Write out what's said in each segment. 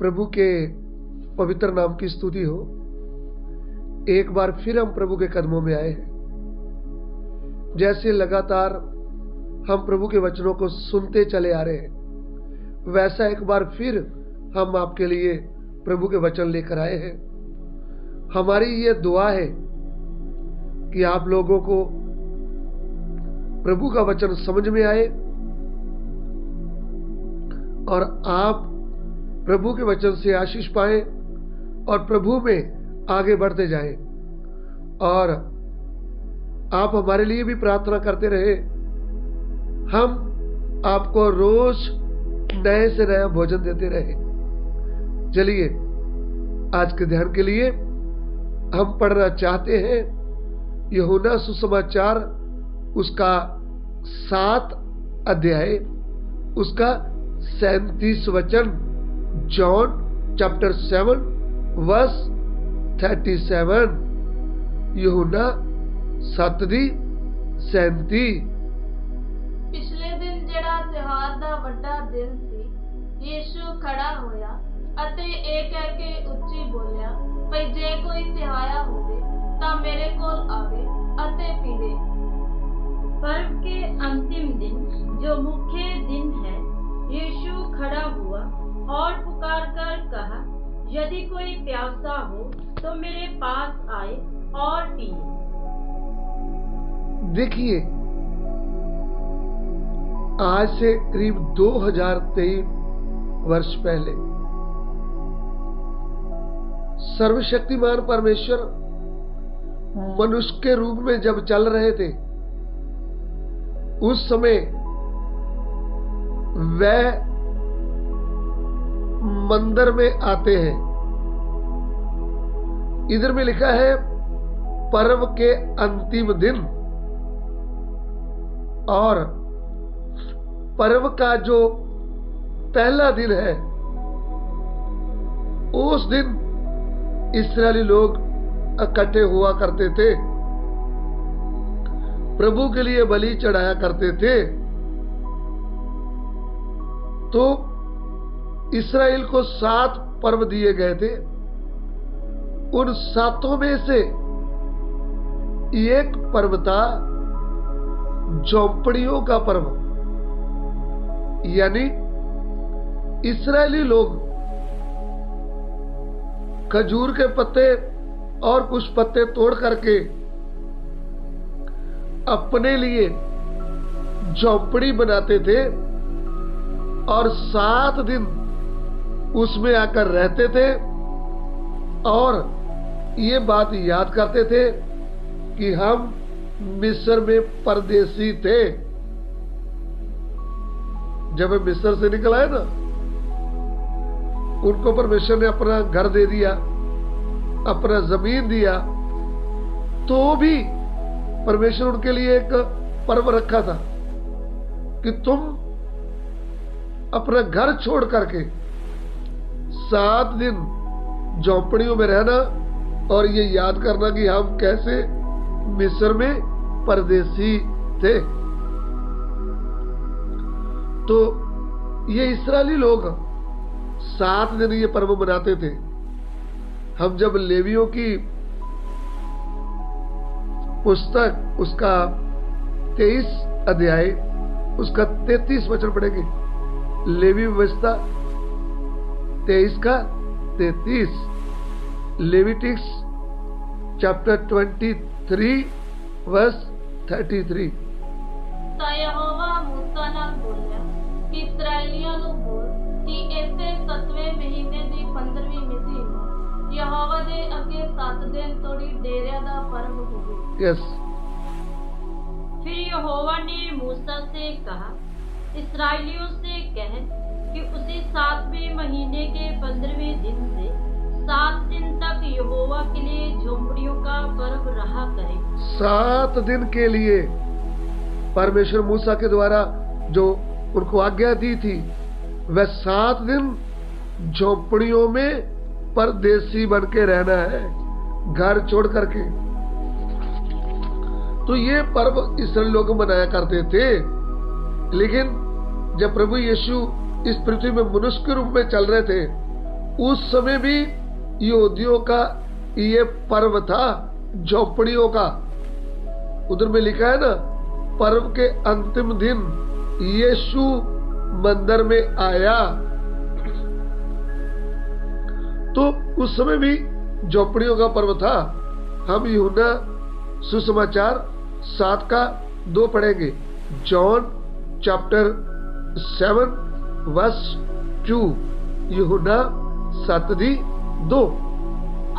प्रभु के पवित्र नाम की स्तुति हो। एक बार फिर हम प्रभु के कदमों में आए हैं। जैसे लगातार हम प्रभु के वचनों को सुनते चले आ रहे हैं, वैसा एक बार फिर हम आपके लिए प्रभु के वचन लेकर आए हैं। हमारी ये दुआ है कि आप लोगों को प्रभु का वचन समझ में आए और आप प्रभु के वचन से आशीष पाएं और प्रभु में आगे बढ़ते जाएं। और आप हमारे लिए भी प्रार्थना करते रहे। हम आपको रोज नए से नया भोजन देते रहे। चलिए आज के ध्यान के लिए हम पढ़ना चाहते हैं यूहन्ना सुसमाचार उसका 7 अध्याय उसका 37 वचन। John chapter 7 verse 37। यूहन्ना 7:37। पिछले दिन ਜਿਹੜਾ ਤਿਉਹਾਰ ਦਾ ਵੱਡਾ ਦਿਨ ਸੀ, ਯੀਸ਼ੂ ਖੜਾ ਹੋਇਆ ਅਤੇ ਇਹ ਕਹਿ ਕੇ ਉੱਚੀ ਬੋਲਿਆ, ਭਈ ਜੇ ਕੋਈ ਤਿਹਾਇਆ ਹੋਵੇ ਤਾਂ ਮੇਰੇ ਕੋਲ ਆਵੇ ਅਤੇ ਪੀਵੇ। पर्व के अंतिम दिन, जो मुख्य दिन है, यीशु खड़ा हुआ और पुकार कर कहा, यदि कोई प्यासा हो तो मेरे पास आए और पिए। देखिए, आज से करीब 2023 वर्ष पहले सर्वशक्तिमान परमेश्वर मनुष्य के रूप में जब चल रहे थे, उस समय वह मंदिर में आते हैं। इधर में लिखा है पर्व के अंतिम दिन। और पर्व का जो पहला दिन है, उस दिन इस्राएली लोग इकट्ठे हुआ करते थे, प्रभु के लिए बलि चढ़ाया करते थे। तो इस्राएल को 7 पर्व दिए गए थे। उन 7 में से एक पर्व था झोंपड़ियों का पर्व। यानी इस्राएली लोग खजूर के पत्ते और कुछ पत्ते तोड़ करके अपने लिए झोंपड़ी बनाते थे और 7 दिन उसमें आकर रहते थे और ये बात याद करते थे कि हम मिस्र में परदेसी थे। जब वे मिस्र से निकल आए ना, उनको परमेश्वर ने अपना घर दे दिया, अपना जमीन दिया, तो भी परमेश्वर उनके लिए एक पर्व रखा था कि तुम अपना घर छोड़ करके 7 दिन झोंपड़ियों में रहना और ये याद करना कि हम कैसे मिस्र में परदेसी थे। तो ये इस्राएली लोग 7 दिन ये पर्व मनाते थे। हम जब लेवियों की पुस्तक उसका 23 अध्याय उसका 33 वचन पढ़ेंगे। लेवी व्यवस्था 23 का 33। लेविटिक्स चैप्टर 23 वर्स 33। ਤਾਂ ਯਹੋਵਾ ਮੂਸਾ ਨਾਲ ਬੋਲਿਆ ਕਿ ਇਸਰਾਏਲੀਆਂ ਨੂੰ ਬੋਲ ਕਿ ਇਸੇ 7ਵੇਂ ਮਹੀਨੇ ਦੀ 15ਵੀਂ ਮਿਤੀ ਨੂੰ ਯਹੋਵਾ ਦੇ ਅੱਗੇ 7 ਦਿਨ ਤੋੜੀ ਡੇਰਿਆਂ ਦਾ ਪਰਬ ਹੋਵੇ। यस। फिर यहोवा ने मूसा से कहा, इस्राएलियों से कह कि उसी 7वें महीने के 15वें दिन से 7 दिन तक यहोवा के लिए झोंपड़ियों का पर्व रहा करे। 7 दिन के लिए परमेश्वर मूसा के द्वारा जो उनको आज्ञा दी थी, वह 7 दिन झोंपड़ियों में परदेसी बन के रहना है, घर छोड़ करके। तो ये पर्व इस्राएली लोग मनाया करते थे। लेकिन जब प्रभु यीशु इस पृथ्वी में मनुष्य के रूप में चल रहे थे, उस समय भी यहूदियों का ये पर्व था, झोपड़ियों का। उधर में लिखा है ना, पर्व के अंतिम दिन यीशु मंदिर में आया। तो उस समय भी झोपड़ियों का पर्व था। हम यूहन्ना सुसमाचार 7:2 पढ़ेंगे। John chapter 7:2। यूहन्ना 7:2।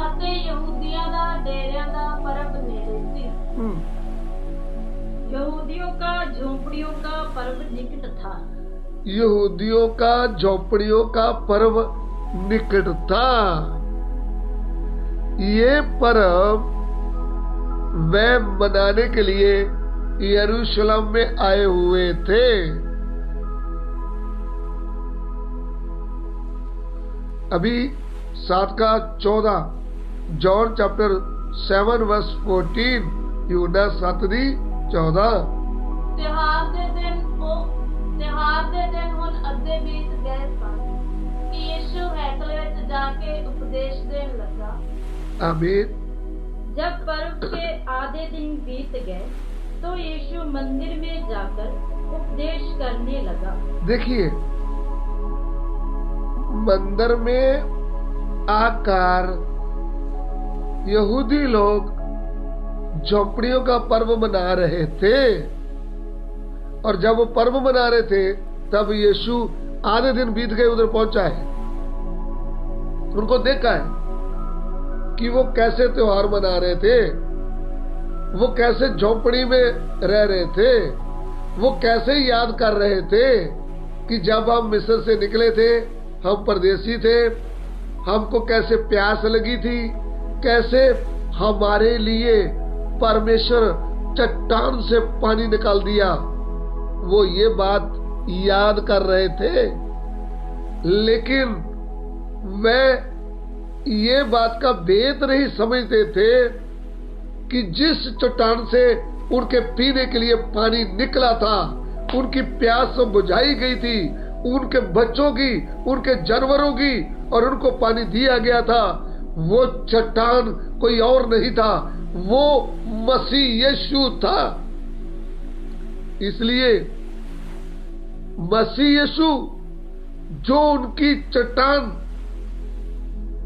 ਅਤੇ ਯਹੂਦੀਆਂ ਦਾ ਡੇਰਿਆਂ ਦਾ ਪਰਬ ਨੇੜੇ ਸੀ। यहूदियों का झोपड़ियों का पर्व निकट था। यहूदियों का झोपड़ियों का पर्व निकट था। ये पर्व वे मनाने के लिए यरूशलेम में आए हुए थे। अभी 7:14 जॉन चैप्टर 7:14। यूहन्ना 7:14। ਤਿਉਹਾਰ ਦੇ ਦਿਨ ਹੁਣ ਅੱਧੇ ਬੀਤ ਗਏ ਸਨ ਕਿ ਯੀਸ਼ੂ ਹੈਕਲ ਵਿੱਚ ਜਾ ਕੇ ਉਪਦੇਸ਼ ਦੇਣ ਲੱਗਾ। आमीन। जब पर्व के आधे दिन बीत गए तो यीशु मंदिर में जाकर उपदेश करने लगा। देखिए, मंदिर में आकर यहूदी लोग झोपड़ियों का पर्व मना रहे थे, और जब वो पर्व मना रहे थे तब यीशु आधे दिन बीत गए उधर पहुंचा है। उनको देखा है कि वो कैसे त्योहार मना रहे थे, वो कैसे झोपड़ी में रह रहे थे, वो कैसे याद कर रहे थे कि जब हम मिस्र से निकले थे, हम परदेसी थे, हमको कैसे प्यास लगी थी, कैसे हमारे लिए परमेश्वर चट्टान से पानी निकाल दिया। वो ये बात याद कर रहे थे, लेकिन वे ये बात का भेद नहीं समझते थे कि जिस चट्टान से उनके पीने के लिए पानी निकला था, उनकी प्यास बुझाई गई थी, उनके बच्चों की, उनके जानवरों की, और उनको पानी दिया गया था, वो चट्टान कोई और नहीं था, वो मसीह यीशु था। इसलिए मसीह यीशु जो उनकी चट्टान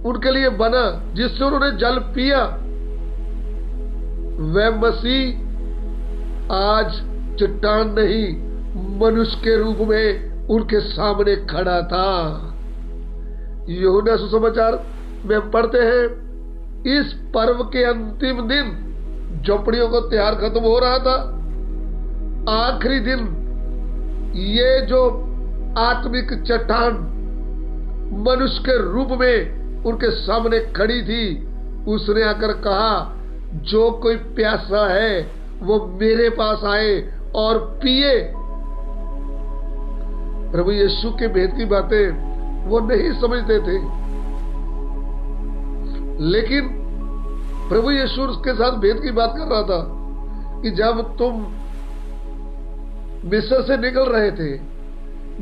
उनके लिए बना, जिससे उन्होंने जल पिया, वह मसीह आज चट्टान नहीं, मनुष्य के रूप में उनके सामने खड़ा था। यूहन्ना सुसमाचार में पढ़ते हैं, इस पर्व के अंतिम दिन झोपड़ियों को त्योहार खत्म हो रहा था। आखिरी दिन ये जो आत्मिक चट्टान मनुष्य के रूप में उनके सामने खड़ी थी, उसने आकर कहा, जो कोई प्यासा है वो मेरे पास आए और पिए। प्रभु यीशु के भेद की बातें वो नहीं समझते थे, लेकिन प्रभु यीशु उसके साथ भेद की बात कर रहा था कि जब तुम मिस्र से निकल रहे थे,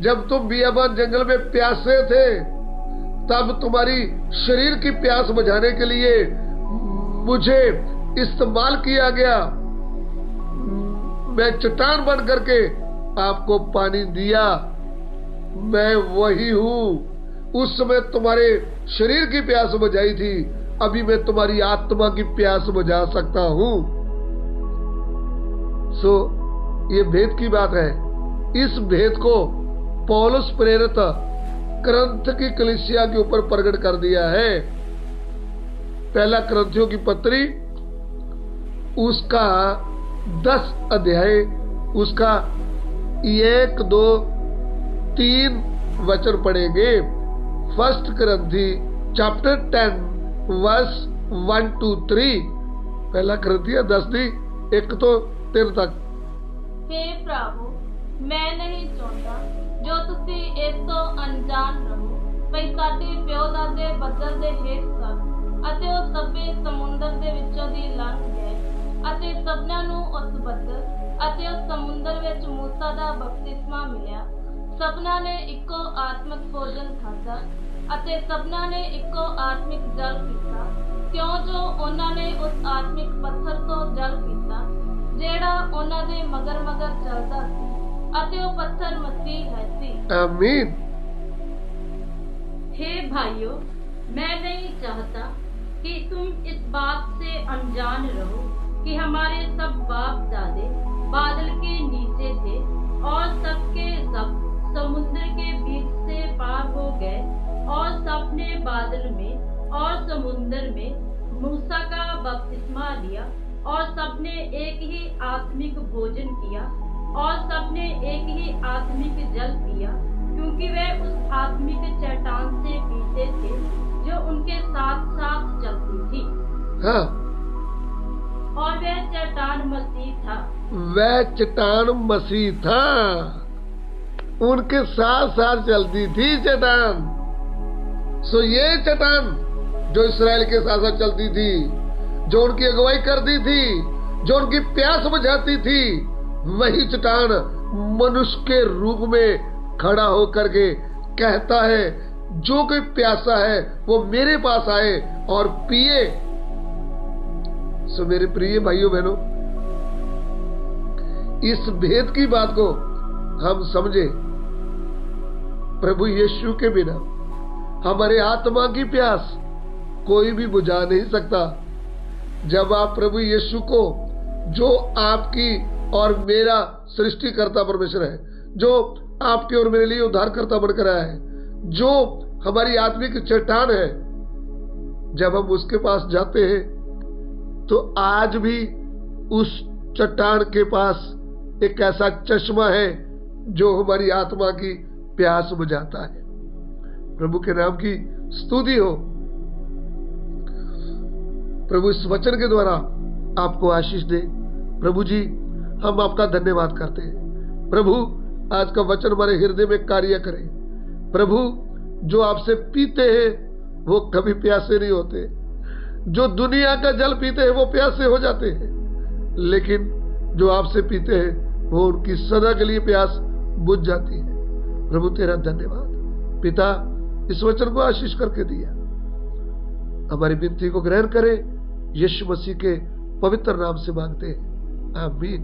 जब तुम बियाबान जंगल में प्यासे थे, तब तुम्हारी शरीर की प्यास बुझाने के लिए मुझे इस्तेमाल किया गया। मैं चट्टान बन करके आपको पानी दिया, मैं वही हूं। उस समय तुम्हारे शरीर की प्यास बुझाई थी, अभी मैं तुम्हारी आत्मा की प्यास बुझा सकता हूं। ये भेद की बात है। इस भेद को पौलुस प्रेरित करंथ की कलीसिया के ऊपर प्रकट कर दिया है। पहला करंथियों की पत्री उसका 10 अध्याय उसका 1, 2, 3 वचन पढ़ेंगे। First Corinthians chapter 10 verse 1 to 3। पहला करंथिया 10:1-3 तक। हे प्रभु, मैं नहीं चाहता जो तुसी इस तो अनजान रहो ਭਈ ਸਾਡੇ ਪਿਓ ਦਾਦੇ ਬੱਦਲ ਦੇ ਹੇਠ ਸਨ ਅਤੇ ਉਹ ਸਭੇ ਸਮੁੰਦਰ ਦੇ ਵਿੱਚੋਂ ਦੀ ਲੰਘ ਗਏ ਅਤੇ ਸਭਨਾਂ ਨੂੰ ਉਸ ਬੱਦਲ ਅਤੇ ਉਸ ਸਮੁੰਦਰ ਵਿੱਚ ਮੂਸਾ ਦਾ ਬਪਤਿਸਮਾ ਮਿਲਿਆ। ਸਭਨਾਂ ਨੇ ਇੱਕੋ ਆਤਮਿਕ ਭੋਜਨ ਖਾਧਾ ਅਤੇ ਸਭਨਾਂ ਨੇ ਇੱਕੋ ਆਤਮਿਕ ਜਲ ਪੀਤਾ, ਕਿਉਂ ਜੋ ਉਹਨਾਂ ਨੇ ਉਸ ਆਤਮਿਕ ਪੱਥਰ ਤੋਂ ਜਲ ਪੀਤਾ ਜਿਹੜਾ ਉਹਨਾਂ ਦੇ ਮਗਰ ਮਗਰ ਚੱਲਦਾ ਸੀ, ਅਤੇ ਉਹ ਪੱਥਰ ਮਸੀਹ ਹੈ ਸੀ। आमीन। हे भाइयों, मैं नहीं चाहता कि तुम इस बात से अनजान रहो कि हमारे सब बाप दादे बादल के नीचे थे और सबके सब समुद्र के बीच से पार हो गए, और सबने बादल में और समुद्र में मूसा का बपतिस्मा लिया, और सबने एक ही आत्मिक भोजन किया, और सबने एक ही आत्मिक जल पिया, क्योंकि वे उस आत्मिक चट्टान से पीते थे जो उनके साथ साथ चलती थी। हाँ, और वह चट्टान मसीह था। वह चट्टान मसीह था, उनके साथ साथ चलती थी चट्टान। सो ये चट्टान जो इस्राएल के साथ साथ चलती थी, जो उनकी अगुवाई करती थी, जो उनकी प्यास बुझाती थी, वही चट्टान मनुष्य के रूप में खड़ा होकर के कहता है, जो कोई प्यासा है वो मेरे पास आए और पिए। सो मेरे प्रिय भाइयों बहनों, इस भेद की बात को हम समझे। प्रभु यीशु के बिना हमारे आत्मा की प्यास कोई भी बुझा नहीं सकता। जब आप प्रभु यीशु को, जो आपकी और मेरा सृष्टिकर्ता परमेश्वर है, जो आपके और मेरे लिए उद्धारकर्ता बनकर आया है, जो हमारी आत्मिक चट्टान है, जब हम उसके पास जाते हैं तो आज भी उस चट्टान के पास एक ऐसा चश्मा है जो हमारी आत्मा की प्यास बुझाता है। प्रभु के नाम की स्तुति हो। प्रभु इस वचन के द्वारा आपको आशीष दे। प्रभु जी, हम आपका धन्यवाद करते हैं। प्रभु, आज का वचन हमारे हृदय में कार्य करे। प्रभु, जो आपसे पीते हैं वो कभी प्यासे नहीं होते। जो दुनिया का जल पीते हैं वो प्यासे हो जाते हैं, लेकिन जो आपसे पीते हैं वो उनकी सदा के लिए प्यास बुझ जाती है। प्रभु तेरा धन्यवाद। पिता, इस वचन को आशीष करके दिया। हमारी विनती को ग्रहण करें, यीशु मसीह के पवित्र नाम से मांगते हैं, आमीन।